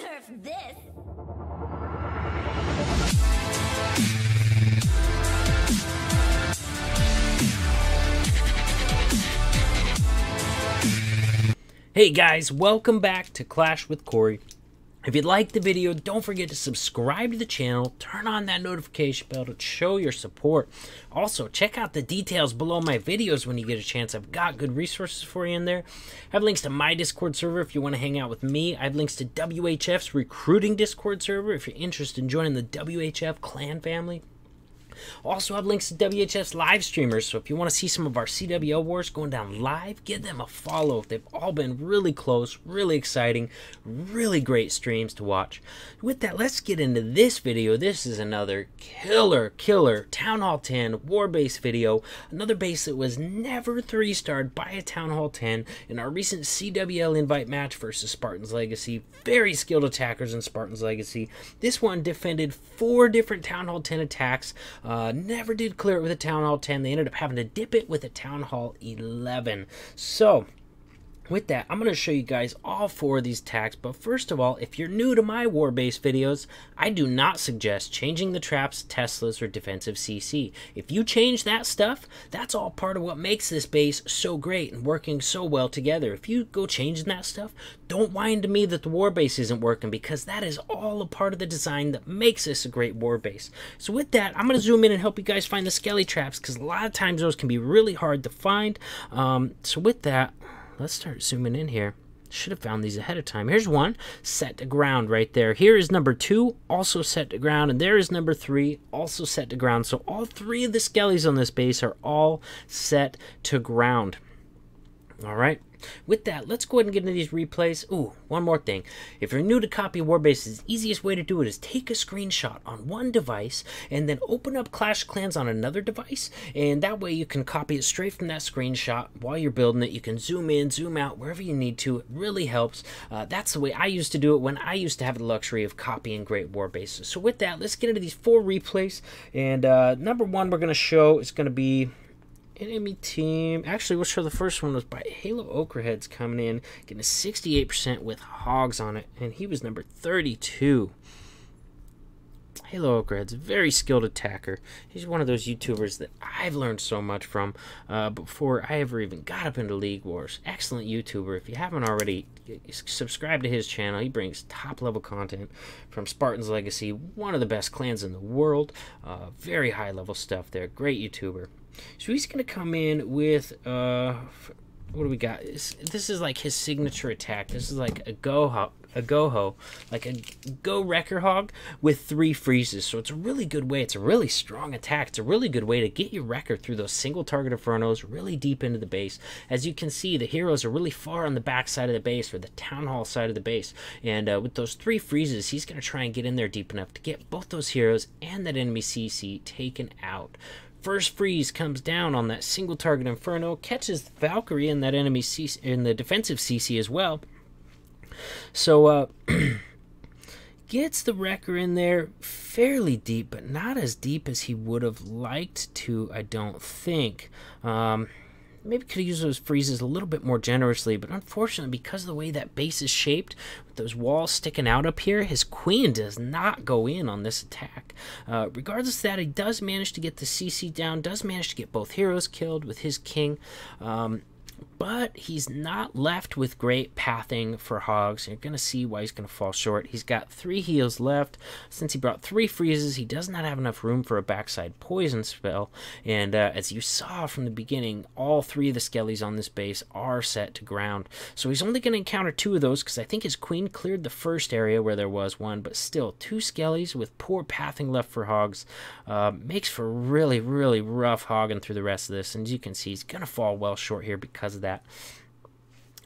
nerf this. Hey guys, welcome back to Clash with Cory. If you liked the video, don't forget to subscribe to the channel, turn on that notification bell to show your support. Also, check out the details below my videos when you get a chance. I've got good resources for you in there. I have links to my Discord server if you want to hang out with me. I have links to WHF's recruiting Discord server if you're interested in joining the WHF clan family. Also have links to WHF's live streamers, so if you want to see some of our CWL wars going down live, give them a follow. They've all been really close, really exciting, really great streams to watch. With that, let's get into this video. This is another killer Town Hall 10 war base video. Another base that was never 3-starred by a Town Hall 10 in our recent CWL invite match versus Spartan's Legacy. Very skilled attackers in Spartan's Legacy. This one defended 4 different Town Hall 10 attacks. Never did clear it with a Town Hall 10. They ended up having to dip it with a Town Hall 11. So, with that, I'm going to show you guys all 4 of these attacks. But first of all, if you're new to my war base videos, I do not suggest changing the traps, Teslas, or defensive CC. If you change that stuff, that's all part of what makes this base so great and working so well together. If you go changing that stuff, don't whine to me that the war base isn't working, because that is all a part of the design that makes this a great war base. So with that, I'm going to zoom in and help you guys find the skelly traps, because a lot of times those can be really hard to find. So with that, let's start zooming in here. Should have found these ahead of time. Here's one set to ground right there. Here is number 2, also set to ground. And there is number 3, also set to ground. So all 3 of the skellies on this base are all set to ground. All right. With that, let's go ahead and get into these replays. Ooh, one more thing. If you're new to copy Warbases, the easiest way to do it is take a screenshot on one device and then open up Clash Clans on another device. And that way you can copy it straight from that screenshot while you're building it. You can zoom in, zoom out, wherever you need to. It really helps. That's the way I used to do it when I used to have the luxury of copying great Warbases. So with that, let's get into these 4 replays. And number 1 we're going to show is going to be enemy team. Actually, we'll show the first one was by Halo Okraheads coming in, getting a 68% with hogs on it, and he was number 32. Halo Okraheads, very skilled attacker. He's one of those YouTubers that I've learned so much from before I ever even got up into League Wars. Excellent YouTuber. If you haven't already, subscribe to his channel. He brings top-level content from Spartan's Legacy, one of the best clans in the world. Very high-level stuff there. Great YouTuber. So he's going to come in with, what do we got? This is like his signature attack. This is like a go-ho, like a go-wrecker hog with 3 freezes. So it's a really good way. It's a really strong attack. It's a really good way to get your wrecker through those single-target infernos really deep into the base. As you can see, the heroes are really far on the back side of the base, or the Town Hall side of the base. And with those 3 freezes, he's going to try and get in there deep enough to get both those heroes and that enemy CC taken out. First freeze comes down on that single target inferno, catches the Valkyrie and that enemy CC, in the defensive CC as well. So gets the wrecker in there fairly deep, but not as deep as he would have liked to, I don't think. Maybe could have used those freezes a little bit more generously, but unfortunately, because of the way that base is shaped, with those walls sticking out up here, his queen does not go in on this attack. Regardless of that, he does manage to get the CC down, does manage to get both heroes killed with his king. But he's not left with great pathing for hogs. You're going to see why he's going to fall short. He's got 3 heals left. Since he brought 3 freezes, he does not have enough room for a backside poison spell. And as you saw from the beginning, all 3 of the skellies on this base are set to ground. So he's only going to encounter 2 of those, because I think his queen cleared the first area where there was one. But still, 2 skellies with poor pathing left for hogs makes for really, really rough hogging through the rest of this. And as you can see, he's going to fall well short here because of that.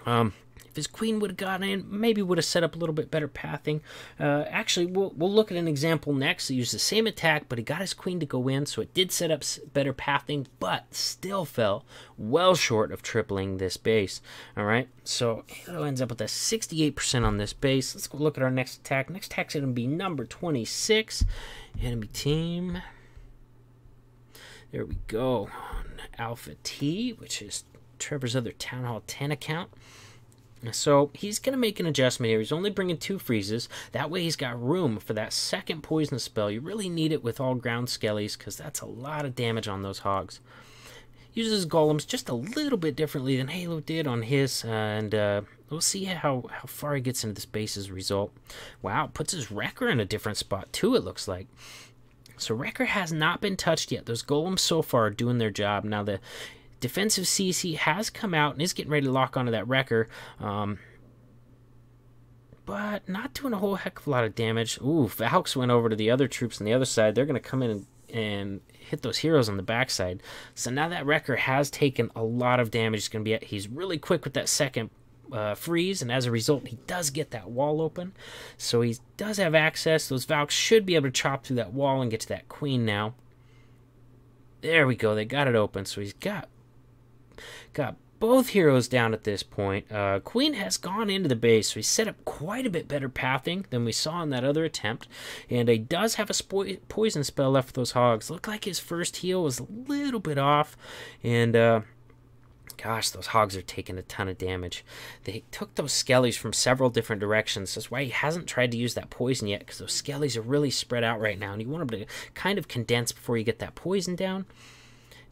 If his queen would have gotten in, maybe would have set up a little bit better pathing. Actually, we'll look at an example next. He used the same attack, but he got his queen to go in, so it did set up better pathing, but still fell well short of tripling this base. All right, so Halo ends up with a 68% on this base. Let's go look at our next attack. Next attack's going to be number 26. Enemy team. There we go. Alpha T, which is Trevor's other Town Hall 10 account. So he's going to make an adjustment here. He's only bringing 2 freezes. That way he's got room for that second poison spell. You really need it with all ground skellies because that's a lot of damage on those hogs. Uses golems just a little bit differently than Halo did on his, and we'll see how far he gets into this base as a result. Wow, puts his Wrecker in a different spot too, it looks like. So Wrecker has not been touched yet. Those golems so far are doing their job. Now the defensive CC has come out and is getting ready to lock onto that Wrecker, but not doing a whole heck of a lot of damage. Ooh, Valks went over to the other troops on the other side. They're going to come in and hit those heroes on the backside. So now that Wrecker has taken a lot of damage. He's really quick with that second freeze, and as a result, he does get that wall open. So he does have access. Those Valks should be able to chop through that wall and get to that queen now. There we go. They got it open. So he's got both heroes down at this point. Queen has gone into the base, so he set up quite a bit better pathing than we saw in that other attempt. And he does have a poison spell left for those hogs. Looked like his first heal was a little bit off. And, gosh, those hogs are taking a ton of damage. They took those skellies from several different directions. That's why he hasn't tried to use that poison yet, because those skellies are really spread out right now. And you want them to kind of condense before you get that poison down.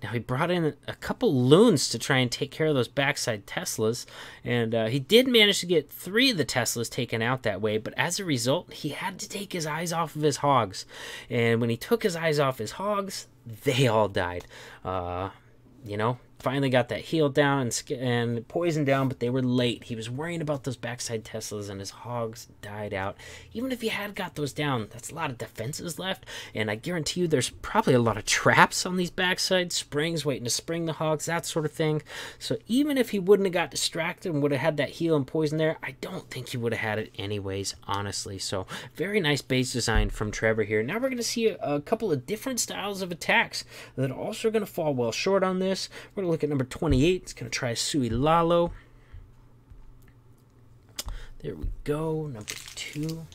Now, he brought in a couple loons to try and take care of those backside Teslas, and he did manage to get 3 of the Teslas taken out that way, but as a result, he had to take his eyes off of his hogs. And when he took his eyes off his hogs, they all died. You know, finally got that heal down and poison down, but they were late. He was worrying about those backside Teslas, and his hogs died out. Even if he had got those down, that's a lot of defenses left, and I guarantee you there's probably a lot of traps on these backside springs waiting to spring the hogs, that sort of thing. So even if he wouldn't have got distracted and would have had that heal and poison there, I don't think he would have had it anyways, honestly. So very nice base design from Trevor here. Now we're going to see a couple of different styles of attacks that are also going to fall well short on this. We're going to look at number 28. It's going to try Sui Lalo. There we go. Number 2.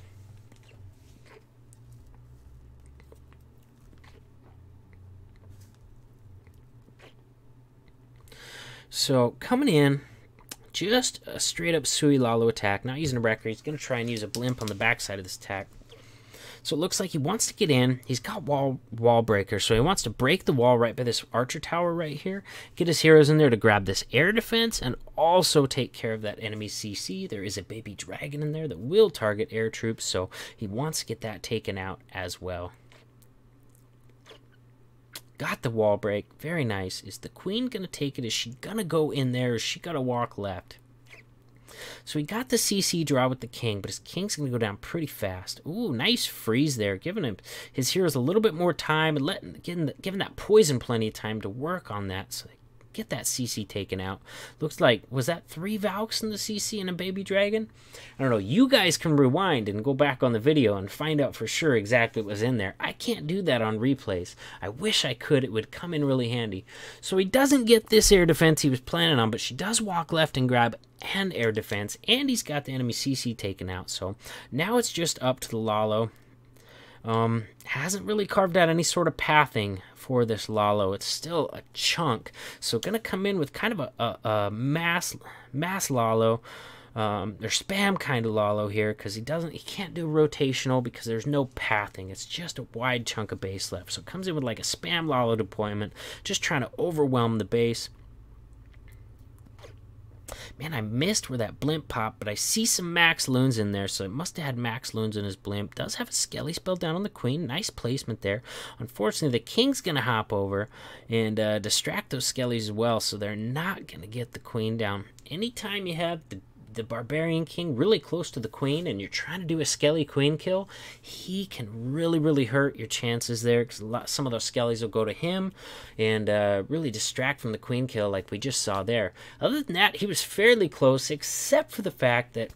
So coming in, just a straight up Sui Lalo attack. Not using a Wrecker. He's going to try and use a blimp on the backside of this attack. So it looks like he wants to get in. He's got wall breaker, so he wants to break the wall right by this archer tower right here. Get his heroes in there to grab this air defense and also take care of that enemy CC. There is a baby dragon in there that will target air troops, so he wants to get that taken out as well. Got the wall break. Very nice. Is the queen going to take it? Is she going to go in there? Or is she going to walk left? So he got the CC draw with the king, but his king's going to go down pretty fast. Ooh, nice freeze there, giving him his heroes a little bit more time and giving that poison plenty of time to work on that. So get that CC taken out. Looks like, was that 3 Valks in the CC and a baby dragon? I don't know. You guys can rewind and go back on the video and find out for sure exactly what was in there. I can't do that on replays. I wish I could. It would come in really handy. So he doesn't get this air defense he was planning on, but she does walk left and grab an air defense, and he's got the enemy CC taken out. So now it's just up to the Lalo. Hasn't really carved out any sort of pathing for this Lalo. It's still a chunk. So gonna come in with kind of a mass Lalo, or spam kind of Lalo here, because he can't do rotational because there's no pathing. It's just a wide chunk of base left. So it comes in with like a spam Lalo deployment, just trying to overwhelm the base. Man, I missed where that blimp popped, but I see some max loons in there, so it must have had max loons in his blimp. Does have a skelly spell down on the queen. Nice placement there. Unfortunately, the king's going to hop over and distract those skellies as well, so they're not going to get the queen down. Anytime you have the barbarian king really close to the queen and you're trying to do a skelly queen kill, he can really hurt your chances there, because some of those skellies will go to him and really distract from the queen kill like we just saw there. Other than that, he was fairly close, except for the fact that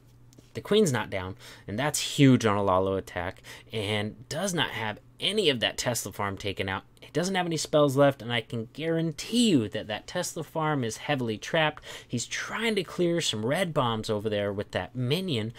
the queen's not down, and that's huge on a Lalo attack, and does not have any of that Tesla farm taken out. He doesn't have any spells left, and I can guarantee you that that Tesla farm is heavily trapped. He's trying to clear some red bombs over there with that minion.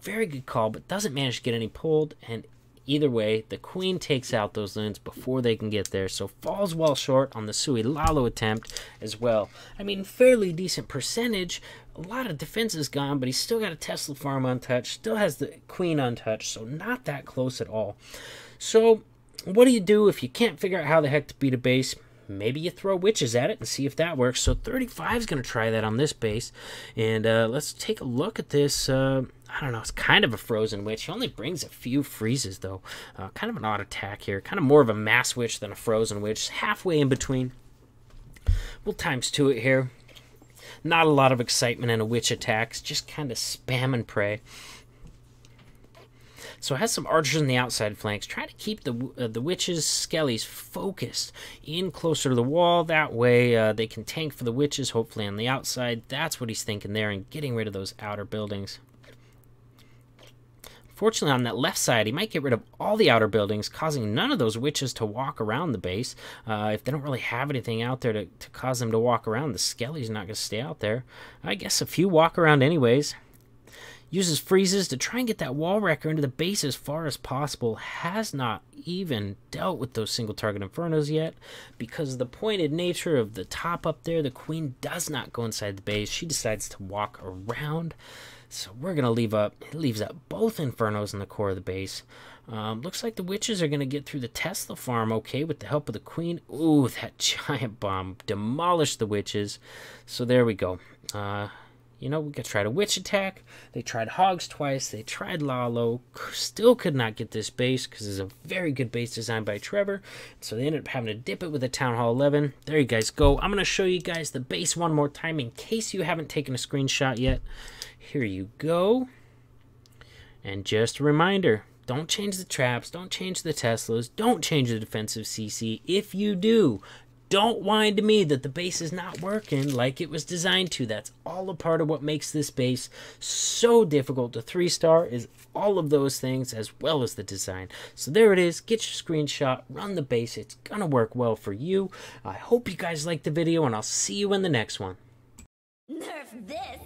Very good call, but doesn't manage to get any pulled, and either way, the queen takes out those loons before they can get there, so falls well short on the Sui Lalo attempt as well. I mean, fairly decent percentage, a lot of defense is gone, but he's still got a Tesla farm untouched, still has the queen untouched, so not that close at all. So what do you do if you can't figure out how the heck to beat a base? Maybe you throw witches at it and see if that works. So 35 is going to try that on this base. And let's take a look at this. I don't know. It's kind of a frozen witch. He only brings a few freezes, though. Kind of an odd attack here. Kind of more of a mass witch than a frozen witch. Halfway in between. We'll ×2 it here. Not a lot of excitement in a witch attacks. Just kind of spam and pray. So it has some archers in the outside flanks. Try to keep the witches' skellies focused in closer to the wall. That way they can tank for the witches, hopefully on the outside. That's what he's thinking there, and getting rid of those outer buildings. Fortunately, on that left side, he might get rid of all the outer buildings, causing none of those witches to walk around the base. If they don't really have anything out there to cause them to walk around, the skelly's not going to stay out there. I guess a few walk around anyways. Uses freezes to try and get that wall wrecker into the base as far as possible. Has not even dealt with those single target infernos yet, because of the pointed nature of the top up there. The queen does not go inside the base. She decides to walk around. So we're going to leaves up both infernos in the core of the base. Looks like the witches are going to get through the Tesla farm okay with the help of the queen. Ooh, that giant bomb demolished the witches. So there we go. You know, we could try a witch attack. They tried hogs twice. They tried lalo. Still could not get this base because it's a very good base designed by Trevor. So they ended up having to dip it with a Town Hall 11. There you guys go. I'm going to show you guys the base one more time in case you haven't taken a screenshot yet. Here you go. And just a reminder, don't change the traps. Don't change the Teslas. Don't change the defensive CC. If you do, don't whine to me that the base is not working like it was designed to. That's all a part of what makes this base so difficult to 3-star, is all of those things as well as the design. So there it is. Get your screenshot. Run the base. It's going to work well for you. I hope you guys liked the video, and I'll see you in the next one. Nerf this!